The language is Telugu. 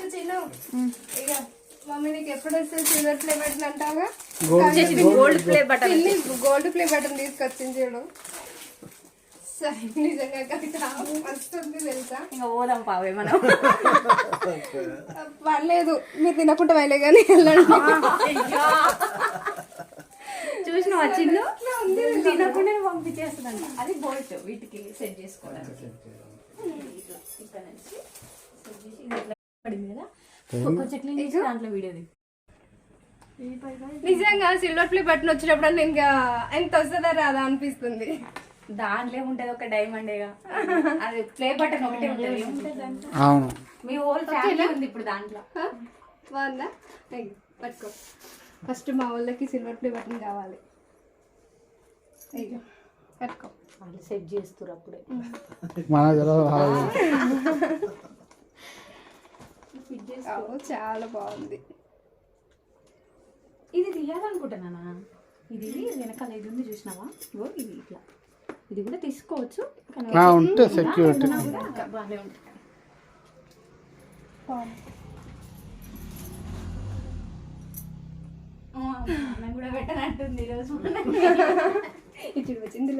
చిన్న ఇక మమ్మీ నీకు ఎప్పుడు వస్తుంది సిల్వర్ ప్లే బటన్ అంటావుగా gold play button gold play button తీసుకొచ్చింది చూడు నిజంగా వస్తుంది తెలుసా ఇంకా పోదాం పావే మనం పర్లేదు మీరు తినకుండా వెళ్ళే కానీ వెళ్ళండి చూసినావా చిన్ను తినకుండా పంపించేస్తుందంట అది బోల్ట్ వీటికి సెట్ చేసుకోవడానికి ఇక్కడ నుంచి సెట్ చేసి పడింది కదా కొంచెం దాంట్లో వీడియోది నిజంగా సిల్వర్ ప్లే బటన్ వచ్చినప్పుడు ఇంకా ఎంత వస్తుందా రాదా అనిపిస్తుంది దాంట్లో ఉంటది ఒక డైమండేగా అది ప్లే బటన్ ఒకటే ఉంటది అవును మీ హోల్ ఫ్యామిలీ ఉంది ఇప్పుడు దాంట్లో బాగుందా పట్టుకో ఫస్ట్ మా వాళ్ళకి సిల్వర్ ప్లే బటన్ కావాలి పట్టుకో వాళ్ళు సెట్ చేస్తారు అప్పుడే చాలా బాగుంది ఇది తీయాలనుకుంటున్నానా ఇది వెనకాల ఇది ఉంది చూసినావా ఇది ఇట్లా ఇది కూడా తీసుకోవచ్చు ఉంటే సెక్యూరిటీ బాగానే ఉంటుంది కూడా పెట్టనట్టుంది ఈరోజు ఇటు వచ్చింది